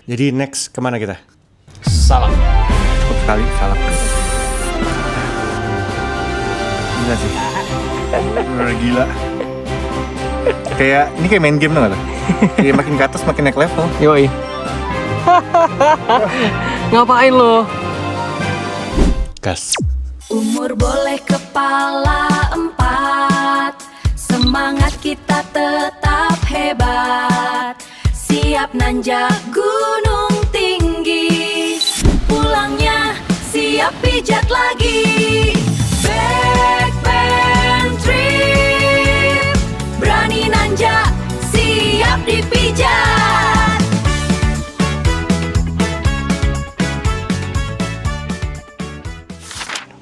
Jadi next kemana kita? Salak. Cukup sekali salak. Gila sih. Bener gila. Kayak ini kayak main game dong, kayak makin ke atas makin naik level. Yoi. Ngapain lo? Gas. Umur boleh kepala 4, semangat kita tetap hebat, siap nanjak gunung tinggi, pulangnya siap pijat lagi. Backbend trip, berani nanjak, siap dipijat.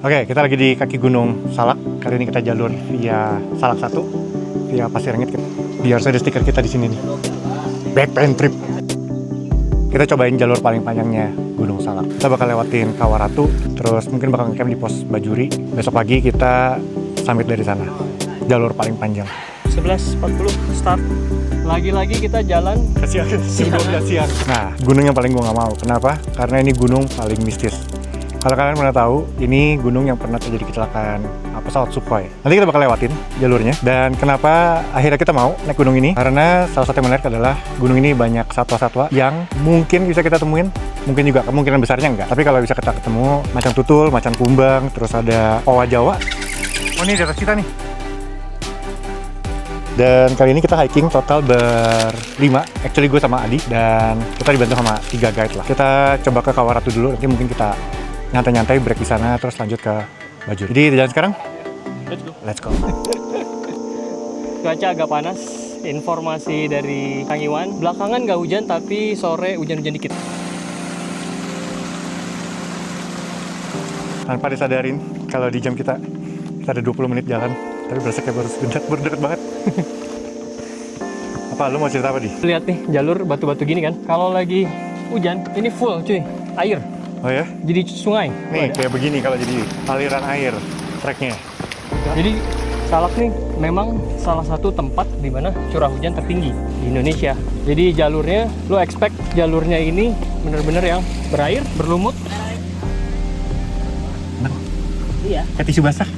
Oke, kita lagi di kaki Gunung Salak. Kali ini kita jalur via Salak 1, via Pasir Rengit. Biar ada stiker kita di sini nih. Backpack trip. Kita cobain jalur paling panjangnya Gunung Salak. Kita bakal lewatin Kawaratu, terus mungkin bakal ngecamp di pos Bajuri. Besok pagi kita summit dari sana. Jalur paling panjang. 11.40 start. Lagi-lagi kita jalan Siang, jam 12 siang. Nah, gunung yang paling gue gak mau. Kenapa? Karena ini gunung paling mistis. Kalau kalian pernah tahu, ini gunung yang pernah terjadi kecelakaan pesawat Sukhoi. Nanti kita bakal lewatin jalurnya. Dan kenapa akhirnya kita mau naik gunung ini? Karena salah satu yang menarik adalah gunung ini banyak satwa-satwa yang mungkin bisa kita temuin. Mungkin juga kemungkinan besarnya enggak. Tapi kalau bisa kita ketemu, macan tutul, macan kumbang, terus ada owa Jawa. Oh, ini di atas kita nih. Dan kali ini kita hiking total berlima. Actually gue sama Adi. Dan kita dibantu sama 3 guide lah. Kita coba ke Kawaratu dulu, nanti mungkin kita nyantai-nyantai break di sana terus lanjut ke Bajuri. Jadi jalan sekarang? Let's go. Cuaca agak panas. Informasi dari Kang Iwan, belakangan nggak hujan tapi sore hujan-hujan dikit. Tanpa disadarin kalau di jam kita ada 20 menit jalan, tapi berasa kayak baru deket banget. Apa lu mau cerita apa di? Lihat nih jalur batu-batu gini kan. Kalau lagi hujan ini full cuy, air. Oh ya? Jadi sungai. Nih kayak begini kalau jadi aliran air treknya. Jadi Salak nih memang salah satu tempat di mana curah hujan tertinggi di Indonesia. Jadi jalurnya, lo expect jalurnya ini bener-bener yang berair, berlumut. Iya. Kayak tisu basah.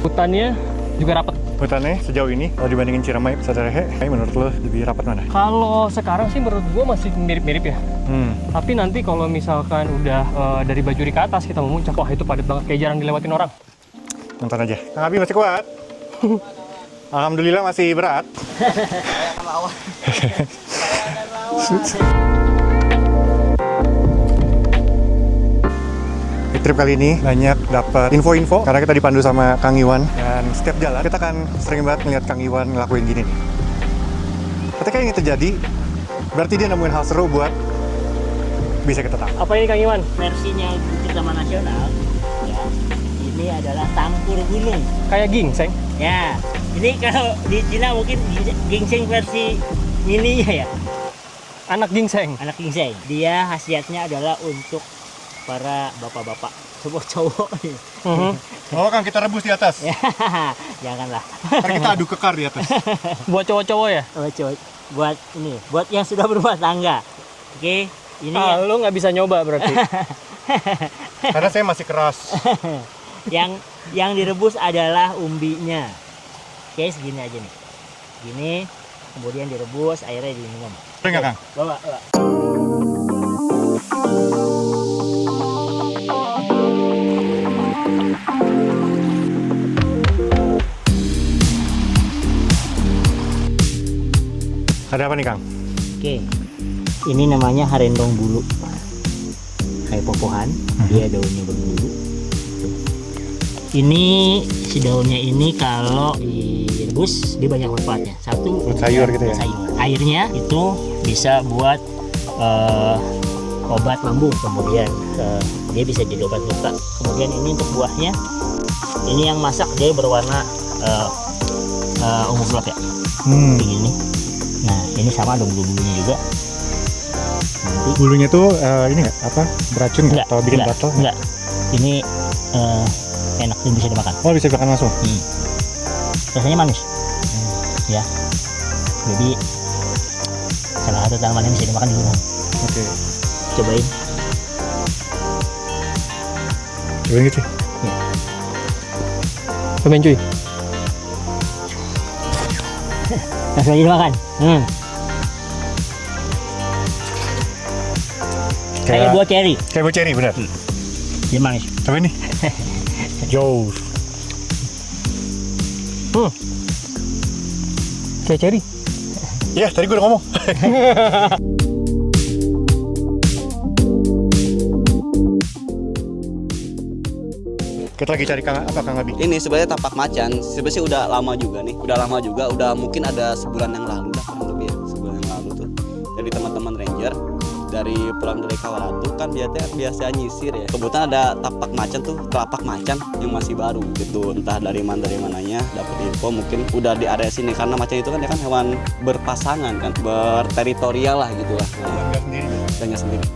Hutannya juga rapat. Hutannya sejauh ini kalau dibandingin Ciremai, Saterehe, menurut lo lebih rapat mana? Kalau sekarang sih menurut gua masih mirip-mirip ya. Tapi nanti kalau misalkan udah dari Bajuri ke atas kita mau muncak, wah itu padat banget kayak jarang dilewatin orang. Nonton aja. Kang Abi masih kuat. Alhamdulillah masih berat. Di trip kali ini banyak dapat info-info karena kita dipandu sama Kang Iwan, dan setiap jalan kita kan sering banget ngeliat Kang Iwan ngelakuin gini nih. Ketika ini terjadi, berarti dia nemuin hal seru buat bisa kita tangkap. Apa ini Kang Iwan? Versinya di Taman Nasional ya, ini adalah tampur gunung Kayak gingseng. ya. Ini kalau di Cina mungkin ginseng versi mininya ya, Anak gingseng. anak ginseng. Dia khasiatnya adalah untuk para bapak-bapak, cowok-cowok. Oh Kang, kita rebus di atas. Ya, janganlah. Ntar kita adu kekar di atas. Buat cowok-cowok ya? Buat ini, buat yang sudah berumah tangga. Oke, ini Lo nggak bisa nyoba berarti. Karena saya masih keras. yang direbus adalah umbinya. Oke, segini aja nih. Gini, kemudian direbus, airnya diminum. Boleh nggak Kang? Bawa. Ada apa nih Kang? Oke, ini namanya harendong bulu. Kayak popohan, dia daunnya berbulu. Ini si daunnya ini kalau direbus dia banyak manfaatnya. Satu, Buat sayur gitu ya? sayur. Airnya itu bisa buat obat lambung, kemudian dia bisa jadi obat luka. Kemudian ini untuk buahnya, ini yang masak dia berwarna ungu gelap ya, begini. Nah ini sama ada bulu-bulunya juga. Nanti Bulunya tuh ini nggak apa beracun nggak? Atau bikin batal? enggak. Ini enak dan bisa dimakan. Oh bisa dimakan langsung? Rasanya manis. Ya. Jadi salah satu tanaman yang bisa dimakan di gunung. Oke. Cobain. Cobain gitu. Cobain cuy. Langsung aja dimakan. Kayak buah cherry. Kayak buah cherry, benar. Dia manis. Cobain nih. Jauh. Kayak cherry. Iya, tadi gue udah ngomong. Kita lagi cari Kang Abi. Ini sebenarnya tapak macan, sebenarnya udah lama juga nih, udah mungkin ada sebulan yang lalu lah, kurang lebih ya, sebulan yang lalu tuh. Jadi teman-teman ranger dari pulang dari Kawaratu kan biasa nyisir ya. Kebetulan ada tapak macan tuh, telapak macan yang masih baru gitu, entah dari mananya dapat info mungkin udah di area sini karena macan itu kan dia kan hewan berpasangan kan, berteritorial lah gitu lah. Tanya sendiri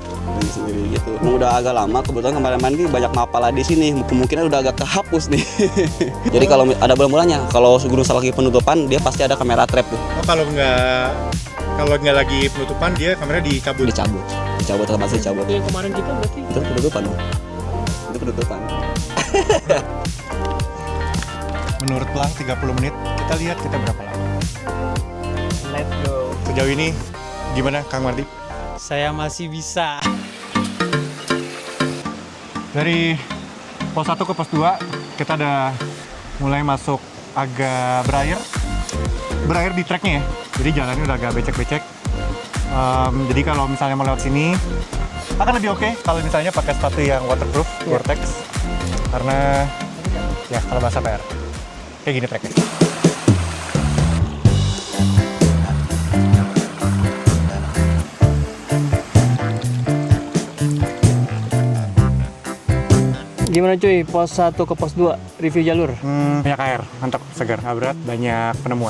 gitu. Udah agak lama, kebetulan kemarin ini banyak mapala di sini, kemungkinan udah agak kehapus nih. Jadi kalau ada bulan-bulannya, kalau Gunung Salak lagi penutupan, dia pasti ada kamera trap tuh. Oh, kalau nggak lagi penutupan, dia kameranya dicabut. Dicabut atau masih dicabut. Yang kemarin kita berarti Itu penutupan. Itu penutupan. Menurut Pelang 30 menit, kita lihat kita berapa lama. let's go. Sejauh ini gimana Kang Mardi? Saya masih bisa. Dari pos 1 ke pos 2 kita udah mulai masuk agak berair di treknya ya. Jadi jalannya udah agak becek-becek. Jadi kalau misalnya mau lewat sini akan lebih oke kalau misalnya pakai sepatu yang waterproof, Gore-Tex. Karena ya kalau bahasa PR kayak gini treknya. Gimana cuy, pos 1 ke pos 2, review jalur? Banyak air, mantap, segar, nggak berat, banyak penemuan.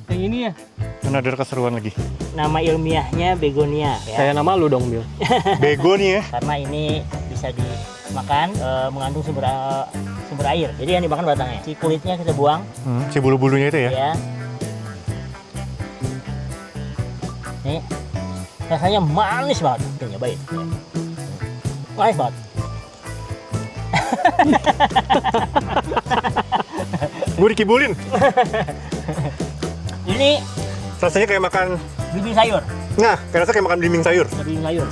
Yang ini ya? Ada keseruan lagi. Nama ilmiahnya begonia ya. Kayak nama lu dong, Bil. Bego nih ya. Karena ini bisa dimakan, mengandung sumber air. Jadi yang dimakan batangnya. Si kulitnya kita buang. Si bulu-bulunya itu ya. Ya. Nih, rasanya manis banget. Tuh, nyobain. Ya. Manis banget. Gue dikibulin. Ini Rasanya kayak makan, belimbing sayur. nah, kayak makan belimbing sayur. Belimbing sayur.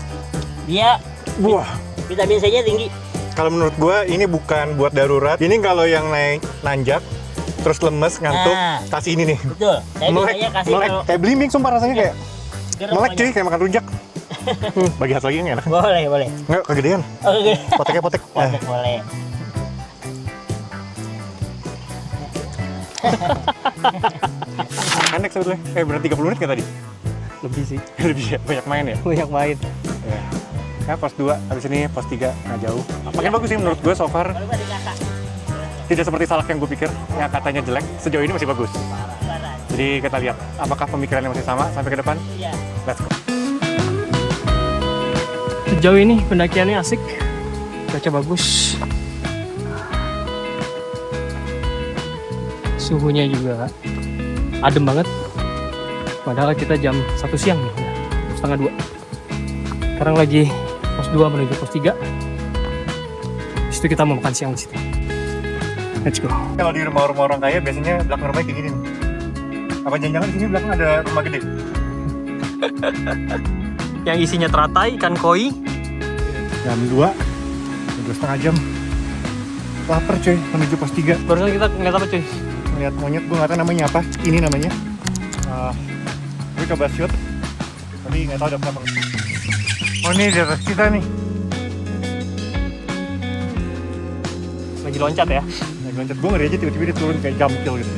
Dia Wah, vitamin C-nya tinggi. kalau menurut gue ini bukan buat darurat. Ini kalau yang naik nanjak, terus lemes, ngantuk, Nah. kasih ini nih. Betul. Saya biasanya kasih melek. kalau Kayak belimbing sumpah rasanya kayak biar melek semuanya. cuy, kayak makan rujak. Bagi satu lagi nggak enak. Boleh. Nggak, kegedean. Oke. Poteknya potek. Boleh. Pendek sebetulnya. Berarti 30 menit kayak tadi. Lebih sih, Lebih ya, banyak main ya. banyak main. Ya. Ya, pos 2, habis ini pos 3, nggak jauh. Makin bagus sih menurut gue so far. Kalau nggak dikata. Tidak seperti Salak yang gue pikir, yang katanya jelek. Sejauh ini masih bagus. Jadi kita lihat apakah pemikirannya masih sama sampai ke depan. Iya. Let's go. Sejauh ini pendakiannya asik, cuaca bagus, suhunya juga adem banget. Padahal kita jam 1 siang nih, udah setengah 2. Sekarang lagi pos 2 menuju pos 3. Di situ kita mau makan siang di situ. Let's go. Kalau di rumah-rumah orang kaya biasanya belakang rumahnya kayak gini nih. Apa jangan-jangan di sini belakang ada rumah gede? Yang isinya teratai, ikan koi. Jam 2, udah setengah jam. Lapar cuy, menuju pos 3. Barusan kita ngeliat apa cuy? Ngeliat monyet, gue nggak tahu namanya apa. Ini namanya. Gue coba shoot, tapi nggak tahu ada berapa. Oh ini di atas kita nih. Lagi loncat ya. Naik loncat, gue ngeri aja tiba-tiba dia turun kayak jump kill gitu.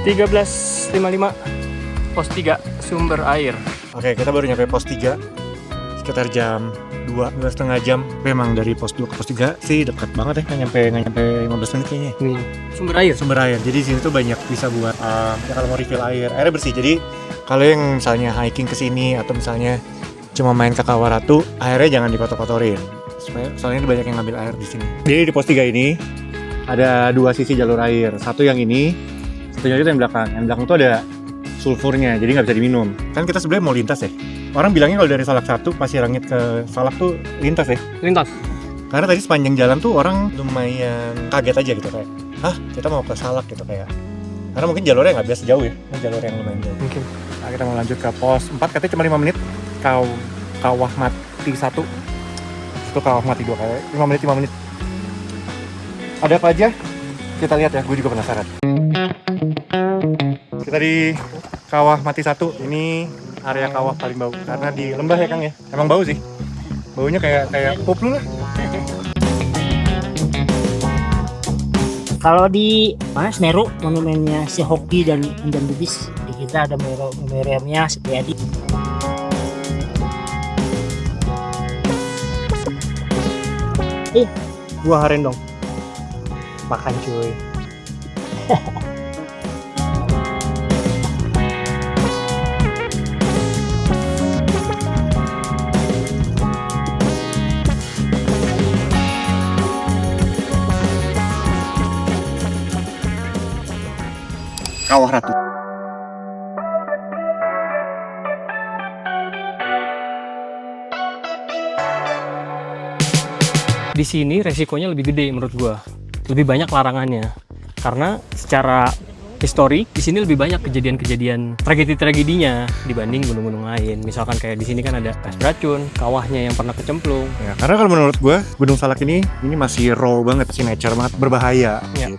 13.55 pos 3 sumber air. Oke, kita baru nyampe pos 3 sekitar jam 2, setengah jam. Memang dari pos 2 ke pos 3 sih dekat banget ya, nggak nyampe 15 menit kayaknya. Nih, sumber air. Sumber air, jadi di sini tuh banyak bisa buat ya kalau mau refill airnya bersih. Jadi kalau yang misalnya hiking ke sini atau misalnya cuma main ke Kawaratu, airnya jangan dikotor-kotorin. Soalnya banyak yang ngambil air di sini. Jadi di pos 3 ini ada 2 sisi jalur air. Satu yang ini, satunya itu yang belakang. Yang belakang tuh ada sulfurnya, jadi nggak bisa diminum. Kan kita sebenarnya mau lintas ya. Orang bilangnya kalau dari Salak 1 Pasir Rangit ke Salak tuh lintas ya. Lintas. Karena tadi sepanjang jalan tuh orang lumayan kaget aja gitu kayak, hah kita mau ke Salak gitu kayak. Karena mungkin jalurnya nggak biasa jauh ya, ini jalur yang lumayan jauh. Mungkin. Nah, kita mau lanjut ke pos 4, katanya cuma 5 menit. Kawah Mati 1. Itu Kawah Mati 2 kayak 5 menit. Ada apa aja? Kita lihat ya, gue juga penasaran. Kita di Kawah Mati 1, ini area kawah paling bau karena di lembah ya Kang ya. Emang bau sih. Baunya kayak pup lu lah. Kalau di mana Semeru monumennya si Hoki dan Bugis, di kita ada memorialnya Setiadi. Buah aren dong. Makan cuy. Kawah Ratu. Di sini resikonya lebih gede menurut gua. Lebih banyak larangannya. Karena secara histori di sini lebih banyak kejadian-kejadian tragedi-tragedinya dibanding gunung-gunung lain. Misalkan kayak di sini kan ada es beracun, kawahnya yang pernah kecemplung. Ya, karena kalau menurut gue Gunung Salak ini masih raw banget, masih nature banget, berbahaya. Ya.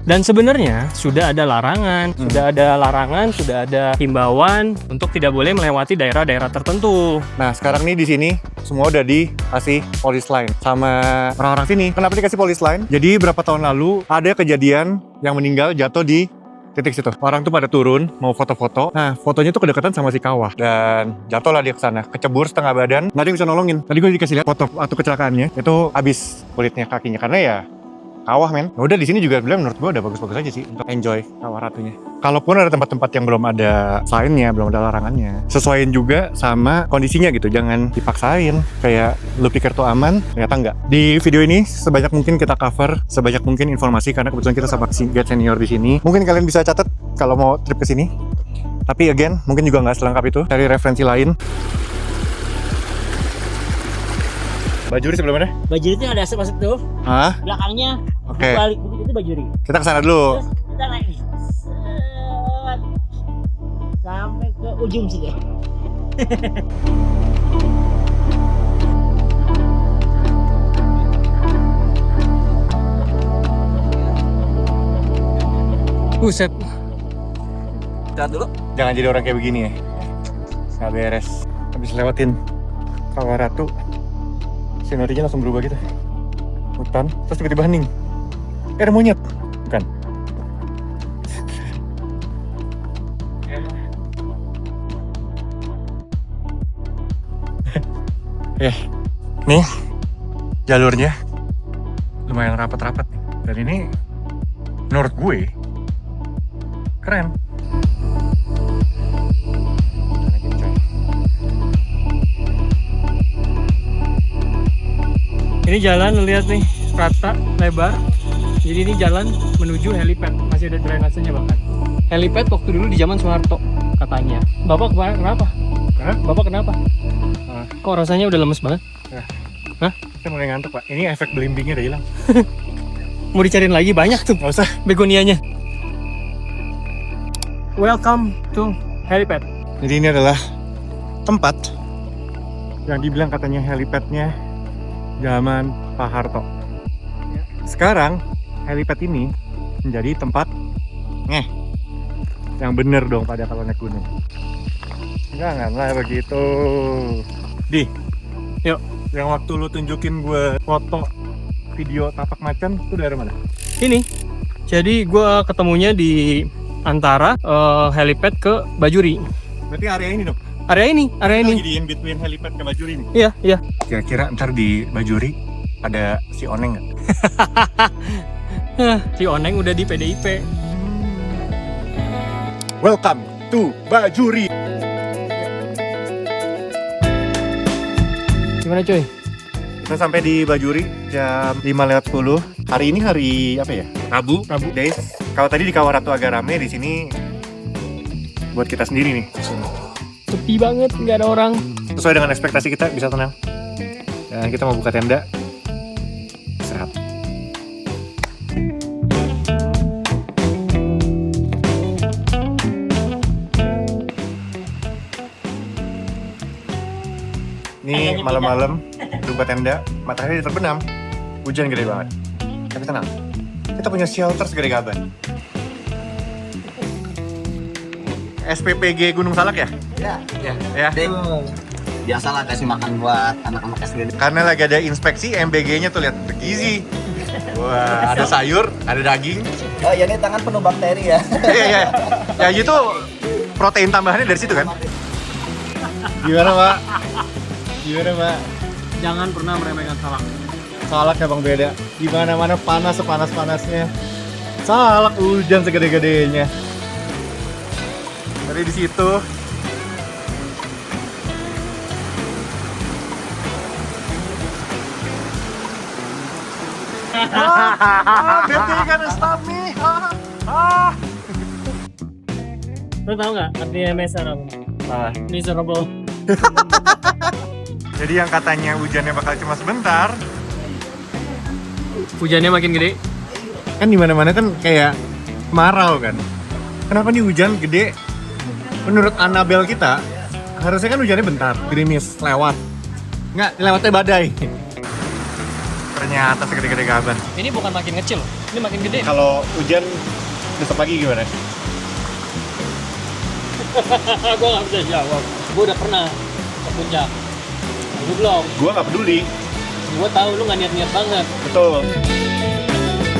Dan sebenarnya sudah ada larangan, sudah ada himbauan untuk tidak boleh melewati daerah-daerah tertentu. Nah, sekarang nih di sini semua udah dikasih polis line sama orang-orang sini. Kenapa dikasih polis line? Jadi berapa tahun lalu ada kejadian yang meninggal jatuh di titik situ. Orang tuh pada turun mau foto-foto. Nah, fotonya tuh kedekatan sama si kawah dan jatuhlah dia ke sana, kecebur setengah badan. Nggak ada yang bisa nolongin. Tadi gue dikasih lihat foto waktu kecelakaannya, itu habis kulitnya kakinya karena ya kawah men. Ya udah di sini juga bilang menurut gue udah bagus-bagus aja sih untuk enjoy Kawah Ratunya. Kalaupun ada tempat-tempat yang belum ada sign-nya, belum ada larangannya, sesuaiin juga sama kondisinya gitu. Jangan dipaksain kayak lu pikir tuh aman, ternyata enggak. Di video ini sebanyak mungkin kita cover sebanyak mungkin informasi karena kebetulan kita sama guide senior di sini. Mungkin kalian bisa catat kalau mau trip ke sini. Tapi again, mungkin juga nggak selengkap itu. Cari referensi lain. Bajuri sebelum mana? Bajuri itu ada asap-asap tuh. Hah? Belakangnya Oke. balik bukit itu Bajuri. Kita kesana dulu. Terus kita naik nih. Set. Sampai ke ujung sini. Buset. Lihat dulu. Jangan jadi orang kayak begini ya. Nggak beres. Habis lewatin Kawah Ratu, scenerinya langsung berubah gitu. Hutan, terus tiba-tiba hening. Ada monyet. Bukan. Nih jalurnya lumayan rapat-rapat nih. Dan ini menurut gue keren. Ini jalan lu lihat nih, rata, lebar. Jadi ini jalan menuju helipad, masih ada drainasenya bahkan. Helipad waktu dulu di zaman Soeharto katanya. Bapak kemarin kenapa? Hah? Bapak kenapa? Ah. Kok rasanya udah lemes banget? Saya mulai ngantuk pak. Ini efek belimbingnya udah hilang. Mau dicariin lagi banyak tuh Nggak usah. begonianya. Welcome to helipad. Jadi ini adalah tempat yang dibilang katanya helipadnya zaman Pak Harto. Sekarang helipad ini menjadi tempat yang bener dong pada kalau naik gunung. Janganlah begitu. Di, Yuk. Yang waktu lu tunjukin gue foto video tapak macan itu dari mana? Ini. Jadi gua ketemunya di antara helipad ke Bajuri. Berarti area ini dong. Area ini. Lagi di in between helipad ke Bajuri nih. Iya, iya. Kira-kira ntar di Bajuri ada si Oneng nggak? Si Oneng udah di PDIP. Welcome to Bajuri. Gimana cuy? Kita sampai di Bajuri jam 5:10. Hari ini hari apa ya? Rabu. Days. Kalau tadi di Kawah Ratu agak rame, di sini buat kita sendiri nih. Sepi banget, nggak ada orang. Sesuai dengan ekspektasi kita, bisa tenang. Dan kita mau buka tenda. Sehat. Ini malam-malam buka tenda, matahari terbenam, hujan gede banget. Tapi tenang, kita punya shelter segede gaban. SPPG Gunung Salak ya? Ya. Biasalah kasih makan buat anak-anak SD. Karena lagi ada inspeksi, MBG-nya tuh lihat bergizi. Wah, ada sayur, ada daging. Oh ya, ini tangan penuh bakteri ya. Iya. Ya itu protein tambahannya dari situ kan? Gimana, Pak? Jangan pernah meremehkan salak. Salak emang beda. Di mana-mana panas sepanas-panasnya. Salak hujan segede-gedenya. Tapi di situ Betty kan stop nih. Lo tau nggak artinya miserable? Miserable. Jadi yang katanya hujannya bakal cuma sebentar, Hujannya makin gede. kan di mana-mana kan kayak kemarau kan. Kenapa nih hujan gede? Menurut Annabelle kita, harusnya kan hujannya bentar, gerimis, lewat. Nggak, lewatnya badai. Ternyata segede-gede gaban. Ini bukan makin kecil, ini makin gede. Kalau hujan besok pagi gimana? Gue nggak bisa jawab. Gue udah pernah ke puncak. Lu belum. Gua nggak peduli. Gue tahu lu nggak niat-niat banget. Betul.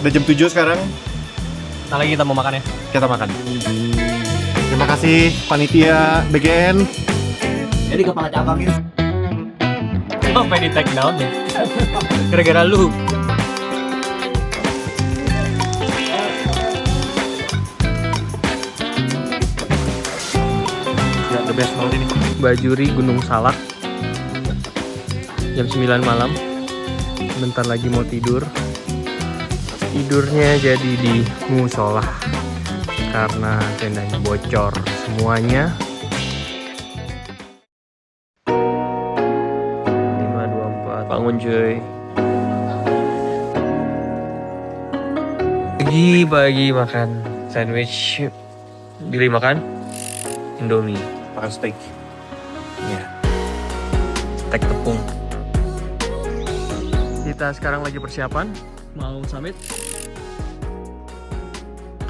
Udah jam 7 sekarang, Nah lagi kita mau makan ya. kita makan. Terima kasih panitia BGN. Jadi kepala cabang ini. Oh, pengen di take down ya. Gara-gara lu. Ya, the best banget ini. Bajuri Gunung Salak. Jam 9 malam. Bentar lagi mau tidur. Tidurnya jadi di musola karena tendanya bocor semuanya. 524 bangun cuy. Pagi makan sandwich. Billy makan Indomie. Makan steak. Ya. Steak tepung. Kita sekarang lagi persiapan mau summit.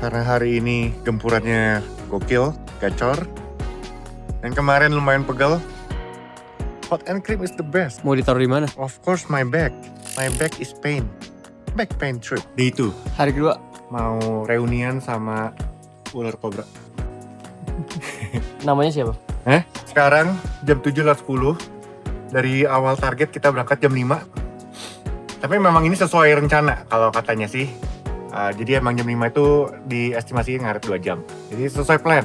Karena hari ini gempurannya gokil, gacor. Dan kemarin lumayan pegal. Hot and cream is the best. Mau ditaruh di mana? Of course my back. My back is pain. Back pain trip. Day 2. Hari kedua. Mau reunian sama ular kobra. Namanya siapa? Sekarang jam 7:10. Dari awal target kita berangkat jam 5. Tapi memang ini sesuai rencana kalau katanya sih. Jadi emang jam 5 itu diestimasikan ngaret 2 jam. Jadi sesuai plan.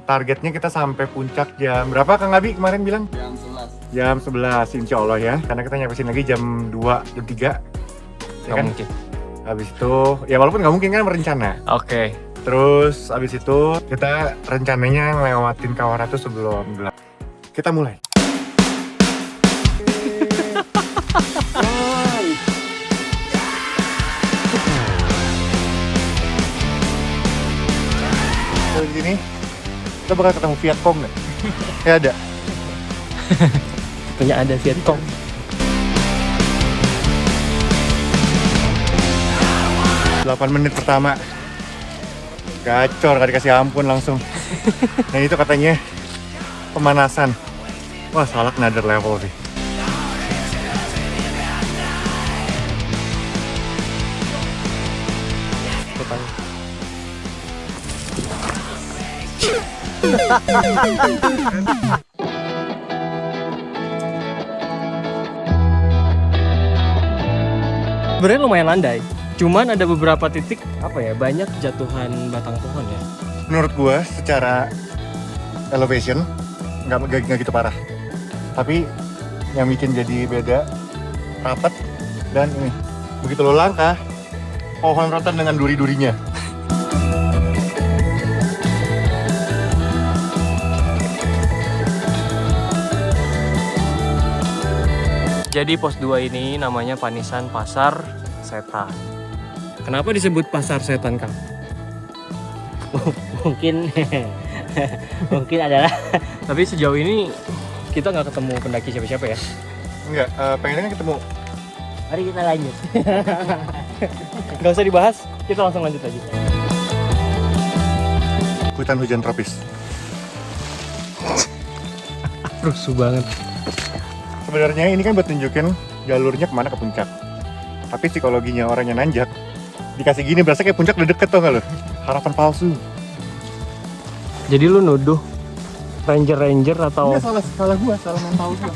Targetnya kita sampai puncak jam berapa Kang Abi kemarin bilang? Jam 11. Jam 11 insya Allah ya. Karena kita nyampe sini lagi jam 2, jam 3. Ya kan? Mungkin. Habis itu, ya walaupun nggak mungkin kan berencana. Oke. Terus habis itu kita rencananya ngelewatin Kawaratu sebelum gelap. Kita mulai. Terus di sini kita bakal ketemu Vietcong nggak? Ya ada. Katanya ada Vietcong. Delapan menit pertama gacor, gak dikasih ampun langsung. Nah itu katanya pemanasan. Wah Salak another level sih. Sebenarnya lumayan landai. Cuman ada beberapa titik banyak jatuhan batang pohon ya. Menurut gua secara elevation nggak gitu parah. Tapi yang bikin jadi beda rapat dan ini begitu lo langkah pohon rotan dengan duri-durinya. Jadi pos 2 ini namanya Panisan Pasar Setan. Kenapa disebut Pasar Setan, Kang? Mungkin mungkin adalah Tapi sejauh ini kita nggak ketemu pendaki siapa-siapa ya. Enggak, pengennya kan ketemu. mari kita lanjut. Nggak usah dibahas, kita langsung lanjut aja. Hutan hujan tropis. Rusuh banget. Sebenarnya ini kan buat tunjukin jalurnya kemana ke puncak. Tapi psikologinya orang yang nanjak dikasih gini berasa kayak puncak udah deket, tau gak lo? Harapan palsu. Jadi lu nuduh ranger atau Ini salah gua, salah mental gua.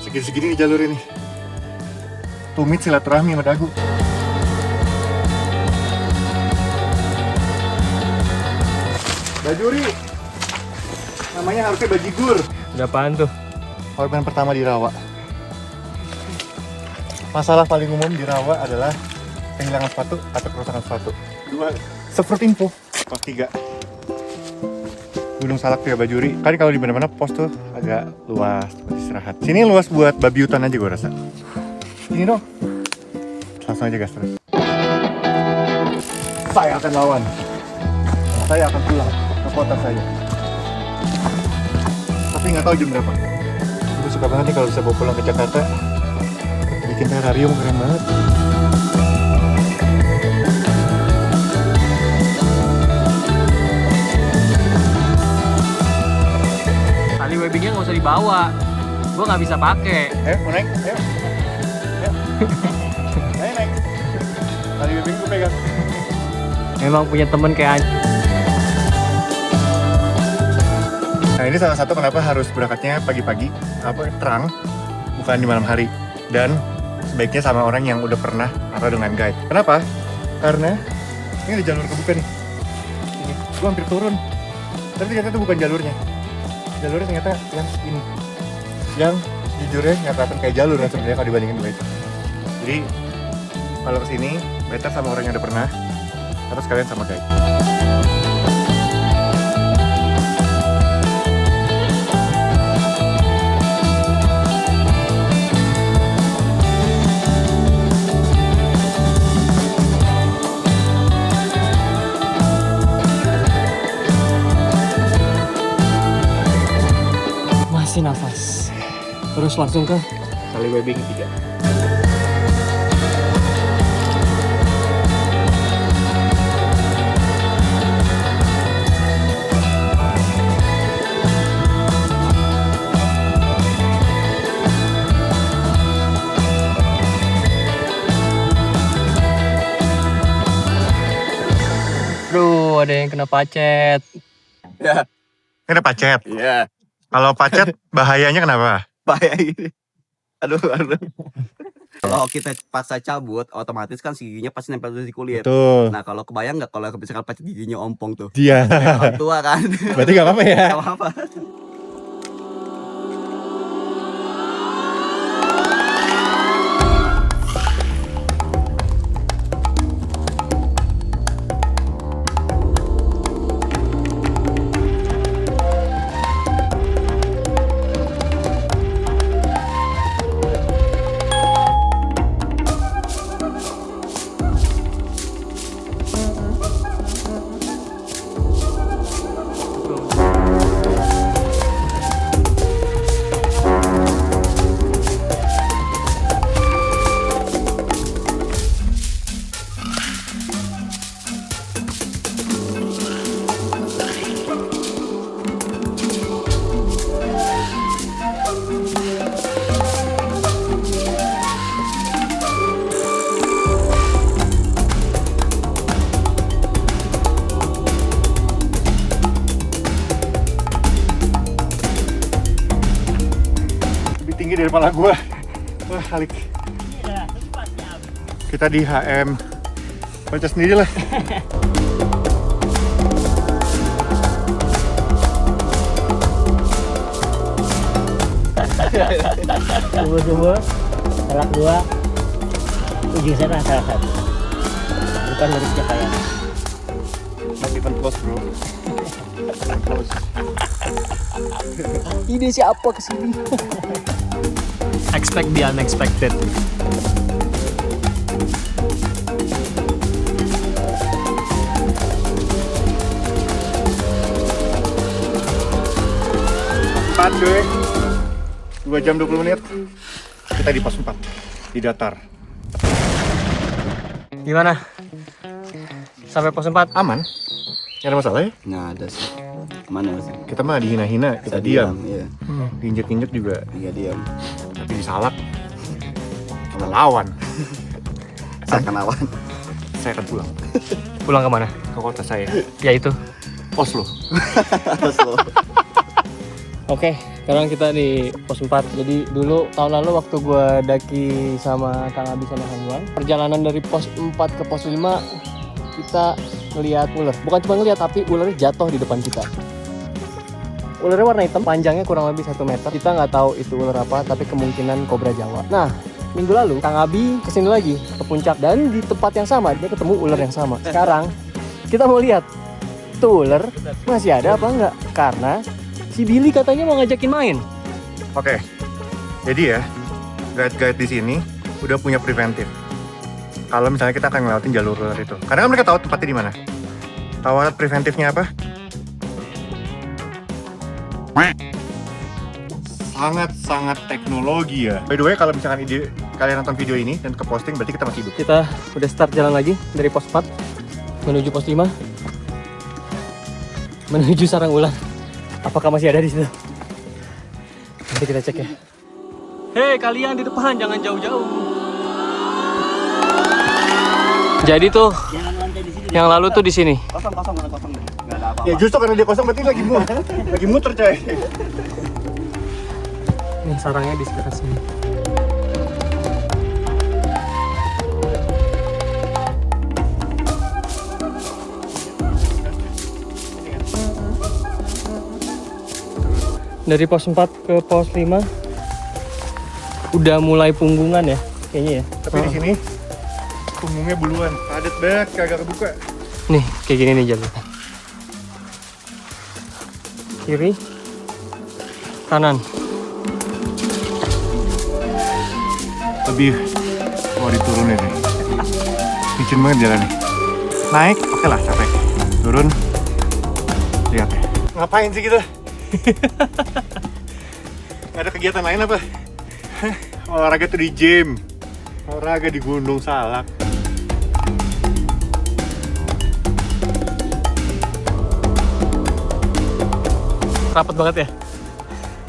Segini-segini nih jalur ini. Tumit silaturahmi sama dagu. Bajuri. Namanya harusnya bajigur. udah apaan tuh? Korban pertama di Rawa. Masalah paling umum di Rawa adalah kehilangan sepatu atau kerusakan sepatu. Dua, seperti info. Pos 3. Gunung Salak Via Bajuri. Kan kalau di mana-mana pos tuh agak luas buat istirahat. Sini luas buat babi hutan aja gue rasa. Ini dong. Langsung aja gas terus. Saya akan lawan. Saya akan pulang ke kota saya. Tapi nggak tahu jam berapa. Gue suka banget nih kalau bisa bawa pulang ke Jakarta. Bikin terrarium keren banget. Tali webbingnya nggak usah dibawa, gua nggak bisa pakai. Ayo, mau naik? Ayo. Ayo. Ayo naik. Tali webbing gue pegang. Emang punya temen kayak Nah ini salah satu kenapa harus berangkatnya pagi-pagi, terang, bukan di malam hari. Dan sebaiknya sama orang yang udah pernah atau dengan guide. Kenapa? Karena ini ada jalur kebuka nih. Ini, gua hampir turun. Tapi ternyata itu bukan jalurnya. Jalurnya ternyata yang ini. Yang jujurnya nggak kelihatan kayak jalur kan sebenarnya kalau dibandingin dua itu. Jadi kalau kesini, better sama orang yang udah pernah atau sekalian sama guide. masih nafas. Terus langsung ke tali webbing 3. Aduh, ada yang kena pacet. Kena pacet. Iya, Kalau pacet bahayanya kenapa? bahaya gini. Aduh. Kalau kita paksa cabut, otomatis kan si giginya pasti nempel di kulit. Tuh. Nah, kalau kebayang nggak kalau misalkan pacet giginya ompong tuh? Dia. Orang tua kan. Berarti gak apa-apa ya? Gak apa-apa. Lebih tinggi dari kepala gua. Wah, Alik. Kita di HM. Baca sendiri lah. Sumur-sumur, Salak 2, ujung sana salah 1. Bukan dari Capaian. Masih Bukan close bro. Bukan close. Ide siapa kesini? Expect the unexpected. Empat cuy. 2 jam 20 menit. Kita di pos 4 di datar. Gimana? Sampai pos 4? Aman? Gak ada masalah ya? Nggak ada sih. Mana sih? Kita mah dihina-hina, kita diam. Iya. Diinjek-injek juga. Iya diam. Tapi disalak. Kita lawan. Saya akan lawan. Saya akan pulang Pulang kemana? ke kota saya. Ya itu. Oslo. Oke, sekarang kita di pos 4. Jadi dulu tahun lalu waktu gue daki sama Kang Abi sama Kang Juan, perjalanan dari pos 4 ke pos 5 kita ngelihat ular. Bukan cuma ngelihat, tapi ularnya jatuh di depan kita. Ularnya warna hitam, panjangnya kurang lebih 1 meter. Kita nggak tahu itu ular apa, tapi kemungkinan kobra Jawa. Nah, minggu lalu Kang Abi kesini lagi ke puncak dan di tempat yang sama dia ketemu ular yang sama. Sekarang kita mau lihat tuh ular masih ada apa enggak, karena si Billy katanya mau ngajakin main. Oke. Jadi ya, guide-guide di sini udah punya preventif. Kalau misalnya kita akan ngelewatin jalur ular itu. Karena kan mereka tahu tempatnya di mana. Tahu alat preventifnya apa? Sangat-sangat teknologi ya. By the way, kalau misalkan kalian nonton video ini dan ke posting, berarti kita masih hidup. Kita udah start jalan lagi dari pos 4 menuju pos 5 menuju sarang ular. Apakah masih ada di situ? Nanti kita cek ya. Hei kalian di depan, jangan jauh-jauh. Jadi tuh yang lalu tuh di sini. Kosong mana kosong nih? Nggak ada apa-apa. Ya justru karena dia kosong berarti lagi muter coy. Nih sarangnya di sekitar sini. Dari pos 4 ke pos 5 udah mulai punggungan ya kayaknya ya. Tapi di sini punggungnya buluan, padat banget, kagak kebuka. Nih kayak gini nih jalurnya. Kiri, kanan. Lebih mau diturunin nih. Licin banget jalannya. Naik, oke lah capek. Turun, lihat ya. Ngapain sih kita? Nggak ada kegiatan lain apa? Olahraga tuh di gym, olahraga di Gunung Salak. Rapet banget ya.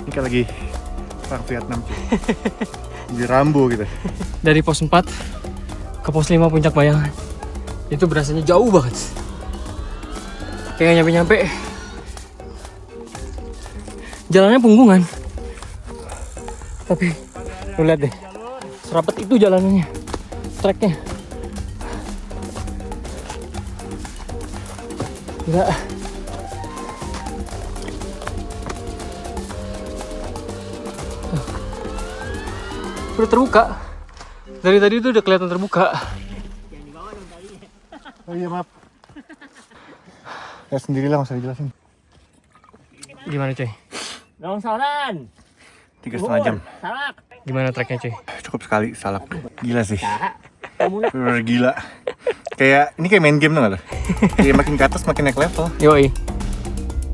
Ini kayak lagi perang Vietnam cuy. Di Rambo gitu. Dari pos 4 ke pos 5 Puncak Bayangan itu berasanya jauh banget. Kayak nggak nyampe-nyampe. Jalannya punggungan. Tapi lu lihat deh, serapet itu jalanannya, treknya. Gila. Udah terbuka. Dari tadi itu udah kelihatan terbuka. Oh iya maaf. Ya sendirilah, nggak usah dijelasin. Gimana cuy? Longsoran. 3,5 jam. Salak. Gimana treknya cuy? Cukup sekali salak. Gila sih. Bener gila. Ini kayak main game tuh nggak lo? Kayak makin ke atas makin naik level. Yoi.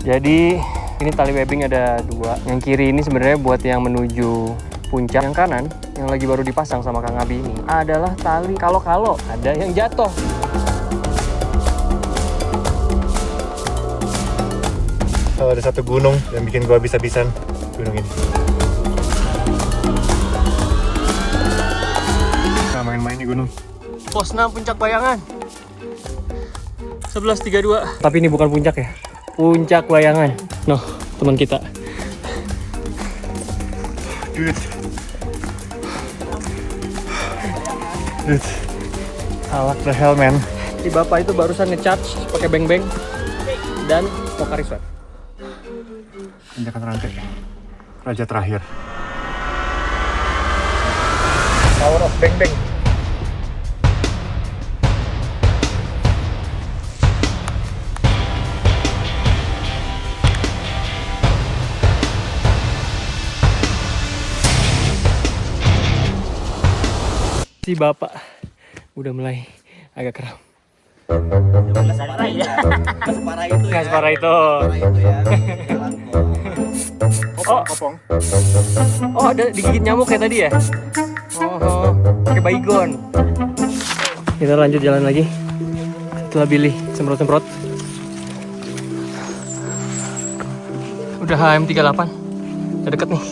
Jadi ini tali webbing ada 2. Yang kiri ini sebenarnya buat yang menuju puncak. Yang kanan yang lagi baru dipasang sama Kang Abi ini adalah tali kalau ada yang jatuh. Kalau ada satu gunung yang bikin gua habis-habisan, gunung ini. Nah, main-main di gunung. Pos 6 Puncak Bayangan 1132. Tapi ini bukan puncak ya, Puncak Bayangan. Noh, teman kita. Dude. Salak the hell man. Si bapak itu barusan nge-charge pakai beng-beng dan Pocari Sweat. Tanjakan rantai. Raja terakhir. Power of Beng Beng. kondisi bapak udah mulai agak kram. Nggak separah ya. Nggak separah itu ya. Nggak separah itu. Separah itu ya. Jalan kok. Kopong. Oh, ada digigit nyamuk kayak tadi ya? Oh, pakai baygon. Kita lanjut jalan lagi. Setelah Billy semprot-semprot. Udah HM38. Udah deket nih.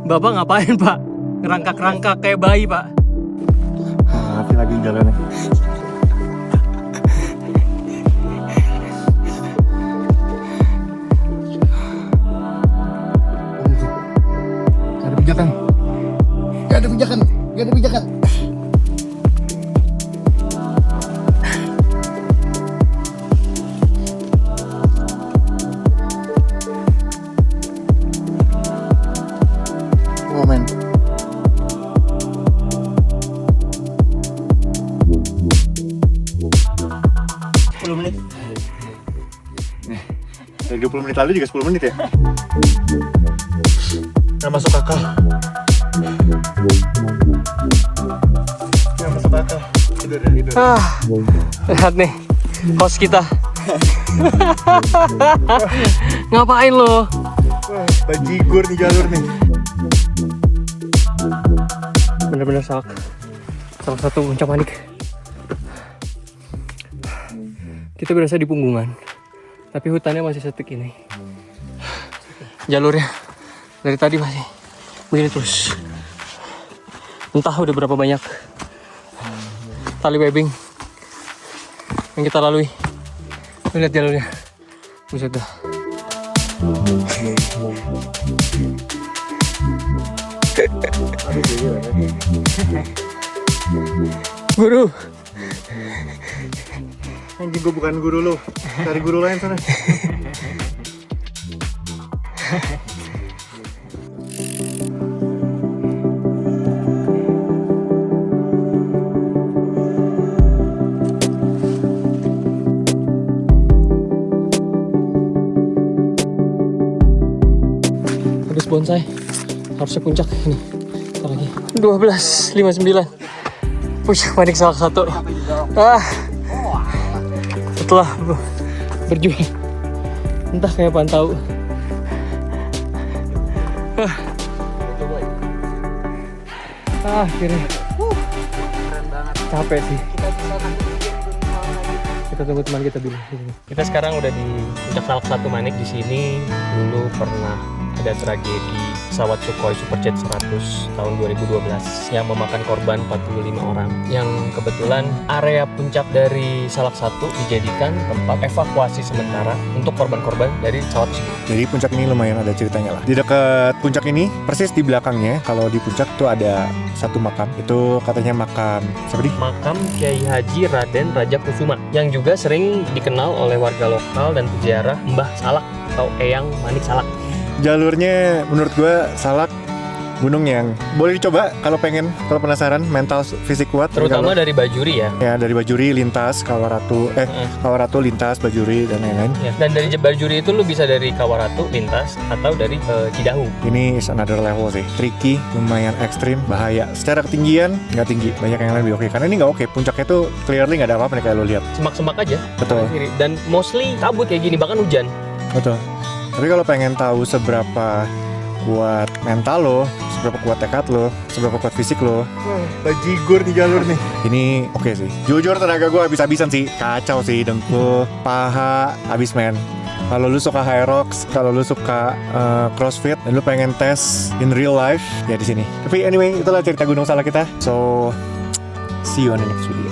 Bapak ngapain, Pak? Ngerangkak-rangkak kayak bayi, Pak. Nanti lagi jalannya. Gak ada pijakan. Momen. Dari 20 menit lalu juga 10 menit ya? Nggak masuk akal. Nggak masuk akal. Tidur. Lihat nih, host kita. Ngapain lo? Wah, bajigur nih jalur nih. Bener-bener salah satu puncak panik. Kita berasa di Punggungan, tapi hutannya masih setik ini. Jalurnya dari tadi masih begini terus. Entah udah berapa banyak tali webbing yang kita lalui. Lihat jalurnya, buset dah. Guru, Anjing, gue bukan guru lo. Cari guru lain sana. habis bonsai, harusnya puncak ini. Ntar lagi 12.59. Puncak panik salah satu. Setelah berjuang, entah kayak apaan tahu. Akhirnya. Capek sih. Kita tunggu teman kita dulu. Kita sekarang udah di puncak Salak 1 Manik. Di sini dulu pernah ada tragedi pesawat Sukhoi Superjet 100 tahun 2012 yang memakan korban 45 orang. Yang kebetulan area puncak dari Salak 1 dijadikan tempat evakuasi sementara untuk korban-korban dari pesawat tersebut. Jadi puncak ini lumayan ada ceritanya lah. Di dekat puncak ini, persis di belakangnya, kalau di puncak tuh ada satu makam. Itu katanya makam siapa di? Makam Kiai Haji Raden Raja Kusuma yang juga sering dikenal oleh warga lokal dan peziarah Mbah Salak atau Eyang Manik Salak. Jalurnya menurut gue Salak gunung yang boleh dicoba kalau pengen, kalau penasaran, mental fisik kuat. Terutama dari Bajuri ya. Ya, dari Bajuri lintas Kawaratu, Kawaratu lintas Bajuri dan lain-lain. Ya, dan dari Bajuri itu lu bisa dari Kawaratu lintas atau dari Cidahu. Ini is another level sih, tricky, lumayan ekstrim, bahaya. Secara ketinggian nggak tinggi, banyak yang lain lebih oke. Karena ini nggak oke, puncaknya tuh clearly nggak ada apa-apa nih kayak lo lihat. Semak-semak aja. Betul. Dan mostly kabut kayak gini, bahkan hujan. Betul. Tapi kalau pengen tahu seberapa kuat mental lo, seberapa kuat tekad lo, seberapa kuat fisik lo, bajigur di jalur nih. Ini oke sih. Jujur tenaga gue habis-habisan sih, kacau sih, dengkul, paha, habis men. Kalau lu suka high rocks, kalau lu suka crossfit, dan lu pengen tes in real life, ya di sini. Tapi anyway, itulah cerita Gunung Salak kita. So, see you on the next video.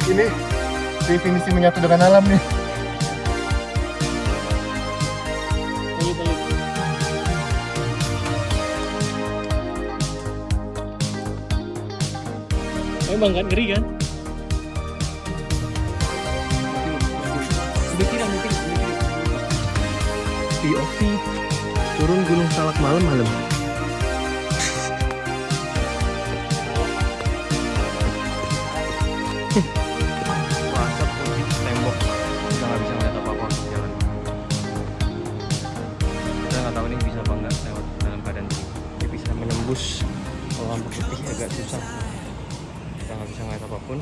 Ini definisi menyatu dengan alam nih. Emang kan ngeri kan? Udah kira. POV turun Gunung Salak malam-malam. apa enggak lewat dalam keadaan ini. Dia bisa menembus lampu putih agak susah. Kita nggak bisa ngeliat apapun.